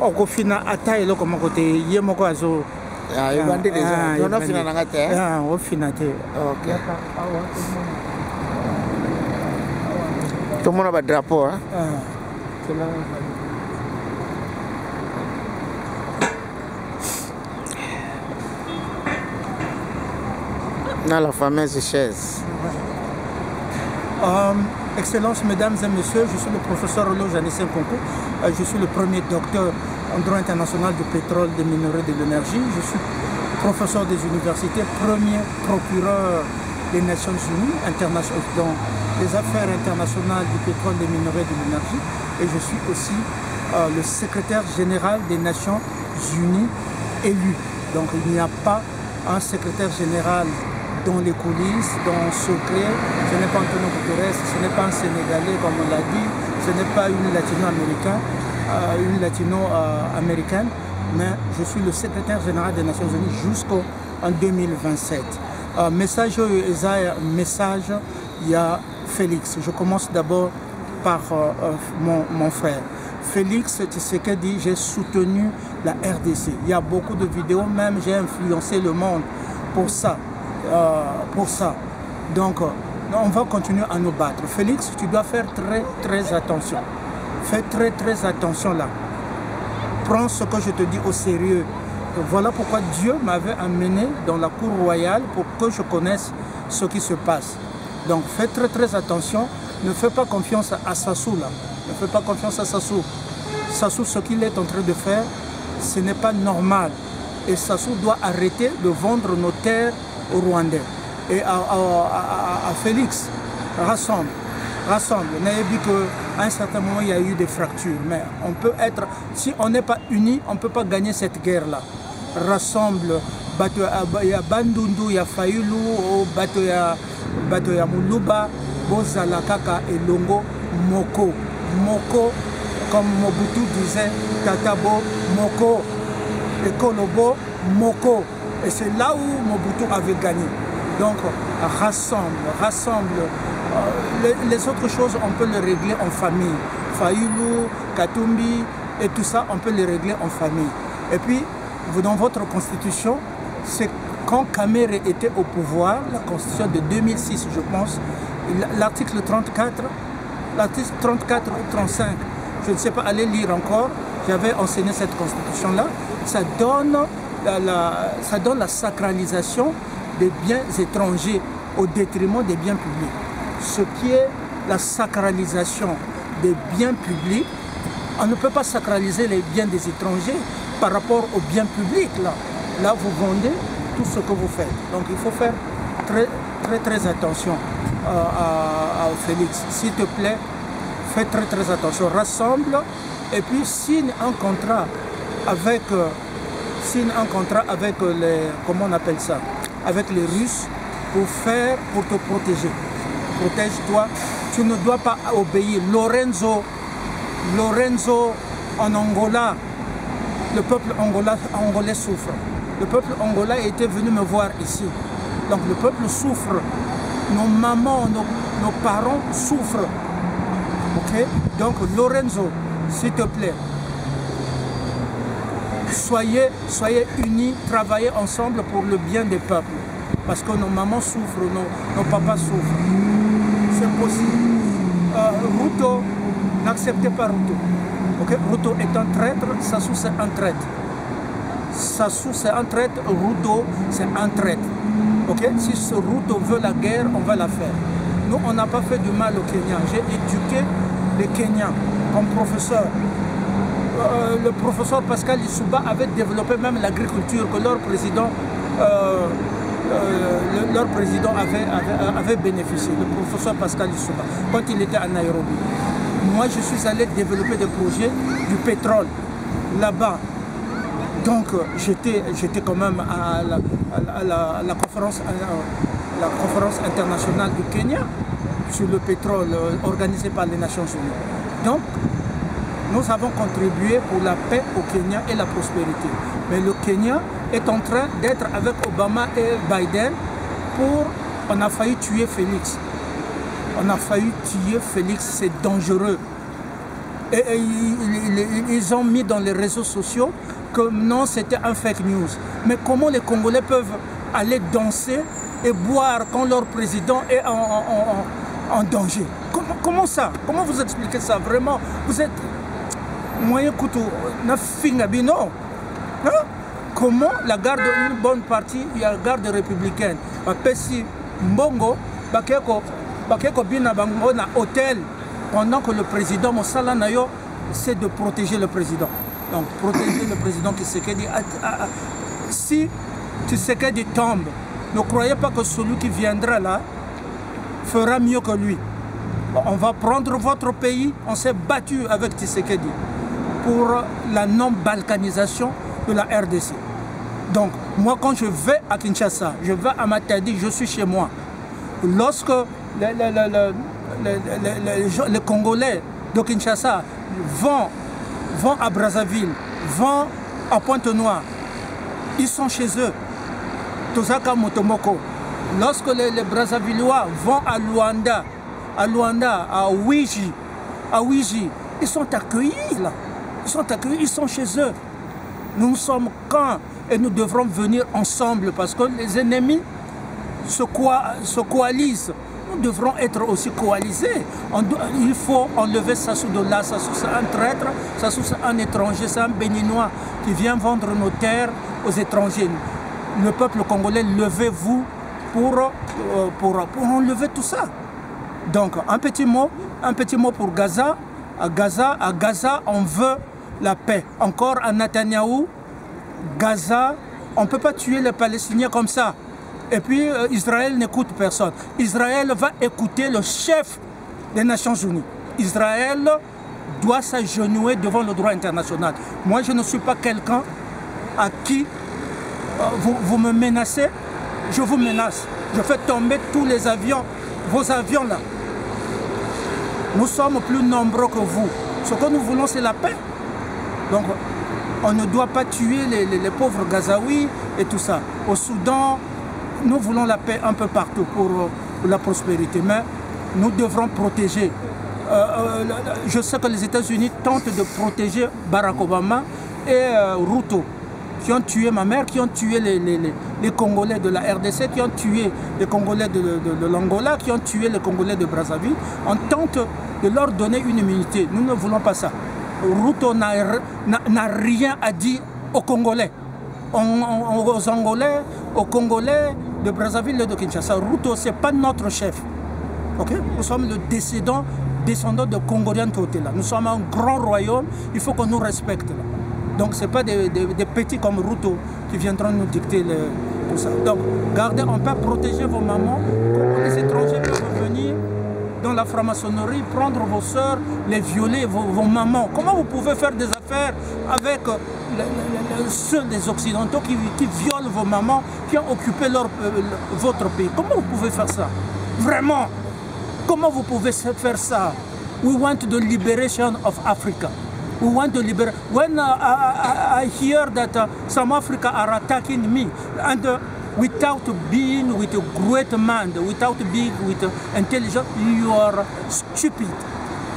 okofina ata eloko moko te ye moko azo ofina te tomona badrapeau dans la fameuse chaise. Excellences, mesdames et messieurs, je suis le professeur Olo Janissin Konko. Je suis le premier docteur en droit international du pétrole, des minerais et de l'énergie. Je suis professeur des universités, premier procureur des Nations Unies dans les affaires internationales du pétrole, des minerais et de l'énergie. Et je suis aussi le secrétaire général des Nations Unies élu. Donc il n'y a pas un secrétaire général dans les coulisses, dans le secret. Ce n'est pas Antonio Guterres, ce n'est pas un Sénégalais comme on l'a dit, ce n'est pas une latino-américaine, mais je suis le secrétaire général des Nations Unies jusqu'en 2027. Message, il y a Félix. Je commence d'abord par mon frère. Félix Tshisekedi, j'ai soutenu la RDC. Il y a beaucoup de vidéos, même j'ai influencé le monde pour ça. Donc, on va continuer à nous battre. Félix, tu dois faire très attention. Fais très attention là. Prends ce que je te dis au sérieux. Voilà pourquoi Dieu m'avait amené dans la cour royale pour que je connaisse ce qui se passe. Donc, fais très attention. Ne fais pas confiance à Sassou là. Ne fais pas confiance à Sassou. Sassou, ce qu'il est en train de faire, ce n'est pas normal. Et Sassou doit arrêter de vendre nos terres aux Rwandais. Et à Félix, rassemble. On a vu qu'à un certain moment, il y a eu des fractures. Mais on peut être, si on n'est pas unis, on ne peut pas gagner cette guerre-là. Rassemble. Il y a Bandundu, il y a Fayulu, il y a Muluba, Bozala Kaka et Longo, Moko. Moko, comme Mobutu disait, Tatabo, Moko. Et Kolobo, Moko. Et c'est là où Mobutu avait gagné. Donc, rassemble. Les autres choses, on peut les régler en famille. Fayulu, Katumbi et tout ça, on peut les régler en famille. Et puis, dans votre constitution, c'est quand Kamere était au pouvoir, la constitution de 2006, je pense, l'article 34 ou 35, je ne sais pas, allez lire encore, j'avais enseigné cette constitution-là, ça donne la sacralisation des biens étrangers au détriment des biens publics. Ce qui est la sacralisation des biens publics, on ne peut pas sacraliser les biens des étrangers par rapport aux biens publics. Là, vous vendez tout ce que vous faites. Donc il faut faire très attention à Félix. S'il te plaît, fais très attention. Rassemble et puis signe un contrat avec les, comment on appelle ça, avec les Russes pour te protéger. Protège-toi. Tu ne dois pas obéir. Lorenzo en Angola, le peuple angolais souffre. Le peuple angolais était venu me voir ici. Donc le peuple souffre. Nos mamans, nos parents souffrent. Ok? Donc Lorenzo, s'il te plaît, soyez unis, travaillez ensemble pour le bien des peuples. Parce que nos mamans souffrent, nos papas souffrent. C'est possible. Ruto, n'acceptez pas Ruto. Okay? Ruto est un traître, Sassou c'est un traître. Sassou c'est un traître, Ruto c'est un traître. Okay? Si ce Ruto veut la guerre, on va la faire. Nous, on n'a pas fait du mal au Kenya. J'ai éduqué les Kenyans comme professeur. Le professeur Pascal Lissouba avait développé même l'agriculture que leur président avait bénéficié, le professeur Pascal Lissouba, quand il était à Nairobi. Moi, je suis allé développer des projets du pétrole là-bas. Donc, j'étais quand même à la conférence internationale du Kenya sur le pétrole organisée par les Nations Unies. Donc, nous avons contribué pour la paix au Kenya et la prospérité. Mais le Kenya est en train d'être avec Obama et Biden on a failli tuer Félix. On a failli tuer Félix, c'est dangereux. Et ils ont mis dans les réseaux sociaux que non, c'était un fake news. Mais comment les Congolais peuvent aller danser et boire quand leur président est en danger? Comment ça? Comment vous expliquez ça? Vraiment, vous êtes moyen couteau, non? Comment la garde, une bonne partie, il y a la garde républicaine. Si Mbongo, Bakeko Bina Bango na hôtel, pendant que le président Moussala Nayo, c'est de protéger le président. Donc protéger le président Tshisekedi. Si Tshisekedi tombe, ne croyez pas que celui qui viendra là fera mieux que lui. On va prendre votre pays, on s'est battu avec Tshisekedi pour la non-balkanisation de la RDC. Donc, moi, quand je vais à Kinshasa, je vais à Matadi, je suis chez moi. Lorsque les Congolais de Kinshasa vont à Brazzaville, vont à Pointe-Noire, ils sont chez eux. Tozaka Motomoko. Lorsque les Brazzavillois vont à Luanda, à Ouiji, ils sont accueillis là. Ils sont accueillis, ils sont chez eux. Nous sommes quand et nous devrons venir ensemble parce que les ennemis se coalisent. Nous devrons être aussi coalisés. Il faut enlever Sassou de là. Sassou c'est un traître, Sassou c'est un étranger, c'est un béninois qui vient vendre nos terres aux étrangers. Le peuple congolais, levez-vous pour enlever tout ça. Donc un petit mot pour Gaza. À Gaza, on veut la paix. Encore à Netanyahou, Gaza, on ne peut pas tuer les Palestiniens comme ça. Et puis Israël n'écoute personne. Israël va écouter le chef des Nations Unies. Israël doit s'agenouiller devant le droit international. Moi, je ne suis pas quelqu'un à qui vous me menacez. Je vous menace. Je fais tomber tous les avions, vos avions là. Nous sommes plus nombreux que vous. Ce que nous voulons, c'est la paix. Donc, on ne doit pas tuer les pauvres Gazaouis et tout ça. Au Soudan, nous voulons la paix un peu partout pour la prospérité. Mais nous devrons protéger. Je sais que les États-Unis tentent de protéger Barack Obama et Ruto, qui ont tué ma mère, qui ont tué les Congolais de la RDC, qui ont tué les Congolais de l'Angola, qui ont tué les Congolais de Brazzaville. On tente de leur donner une immunité. Nous ne voulons pas ça. Ruto n'a rien à dire aux Congolais. Aux Angolais, aux Congolais de Brazzaville et de Kinshasa. Ruto, ce n'est pas notre chef. Okay? Nous sommes le descendant de Congoliens côté là. Nous sommes un grand royaume, il faut qu'on nous respecte là. Donc ce n'est pas des petits comme Ruto qui viendront nous dicter tout ça. Donc gardez en paix, protégez vos mamans. Comment les étrangers peuvent venir dans la franc-maçonnerie, prendre vos soeurs, les violer, vos mamans? Comment vous pouvez faire des affaires avec ceux des Occidentaux qui violent vos mamans, qui ont occupé votre pays? Comment vous pouvez faire ça? Vraiment? Comment vous pouvez faire ça? We want the liberation of Africa. We want to liberate. When I hear that some Africa are attacking me, and without being with a great mind, without being with intelligence, you are stupid.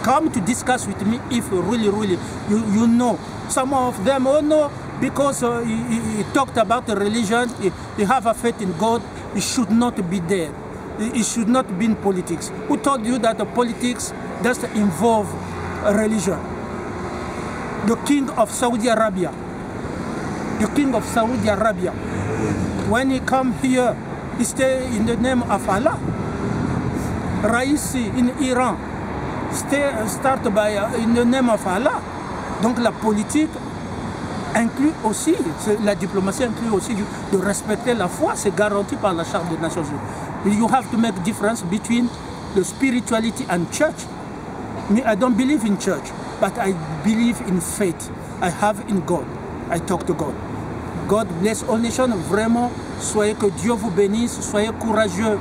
Come to discuss with me if really you know. Some of them, oh no, because he talked about the religion, he have a faith in God, he should not be there. It should not be in politics. Who told you that the politics does involve religion? The king of Saudi Arabia. The king of Saudi Arabia. When he come here, he stay in the name of Allah. Raisi in Iran, start by in the name of Allah. Donc la politique inclut aussi, la diplomatie inclut aussi de respecter la foi, c'est garanti par la Charte des Nations Unies. You have to make difference between the spirituality and church. Me, I don't believe in church, but I believe in faith. I have in God. I talk to God. God bless all nations. Vraiment, soyez que Dieu vous bénisse, soyez courageux.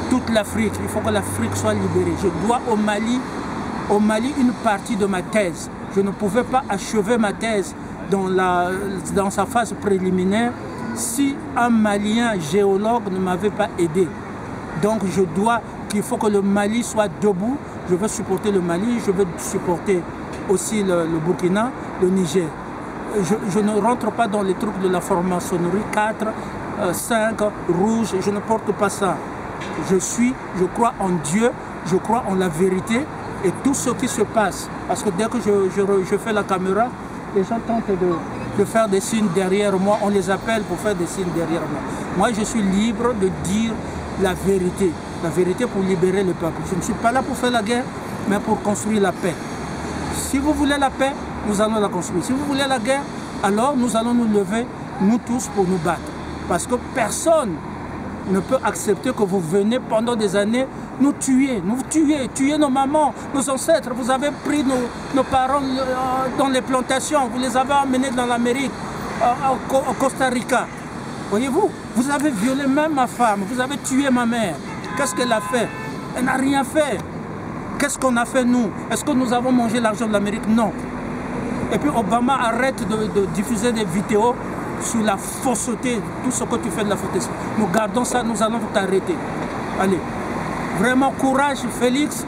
Toute l'Afrique, il faut que l'Afrique soit libérée. Je dois au Mali une partie de ma thèse. Je ne pouvais pas achever ma thèse dans sa phase préliminaire si un Malien géologue ne m'avait pas aidé. Donc il faut que le Mali soit debout Je veux supporter le Mali, je veux supporter aussi le Burkina, le Niger. Je ne rentre pas dans les trucs de la franc-maçonnerie 4, 5, rouge, je ne porte pas ça. Je crois en Dieu, je crois en la vérité et tout ce qui se passe. Parce que dès que je fais la caméra, les gens tentent de faire des signes derrière moi, on les appelle pour faire des signes derrière moi. Moi, je suis libre de dire la vérité pour libérer le peuple. Je ne suis pas là pour faire la guerre, mais pour construire la paix. Si vous voulez la paix, nous allons la construire. Si vous voulez la guerre, alors nous allons nous lever, nous tous, pour nous battre. Parce que personne ne peut accepter que vous venez pendant des années nous tuer nos mamans, nos ancêtres. Vous avez pris nos parents dans les plantations, vous les avez emmenés dans l'Amérique, au Costa Rica. Voyez-vous, vous avez violé même ma femme, vous avez tué ma mère. Qu'est-ce qu'elle a fait? Elle n'a rien fait. Qu'est-ce qu'on a fait nous? Est-ce que nous avons mangé l'argent de l'Amérique? Non. Et puis Obama arrête de diffuser des vidéos sur la fausseté, tout ce que tu fais de la fausseté. Nous gardons ça, nous allons t'arrêter. Allez. Vraiment, courage Félix,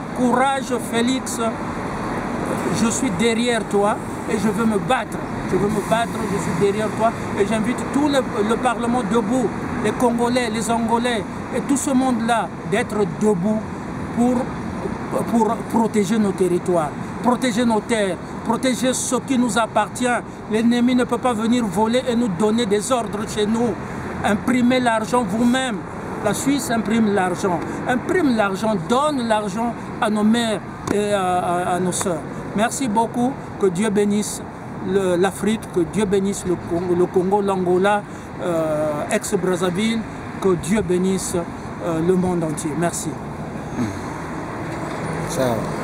je suis derrière toi et je veux me battre. Je suis derrière toi et j'invite tout le Parlement debout, les Congolais, les Angolais et tout ce monde-là d'être debout pour protéger nos territoires, protéger nos terres, protéger ce qui nous appartient. L'ennemi ne peut pas venir voler et nous donner des ordres chez nous. Imprimez l'argent vous-même. La Suisse imprime l'argent, donne l'argent à nos mères et à nos sœurs. Merci beaucoup, que Dieu bénisse l'Afrique, que Dieu bénisse le Congo, l'Angola, ex-Brazzaville, que Dieu bénisse le monde entier. Merci. Ciao.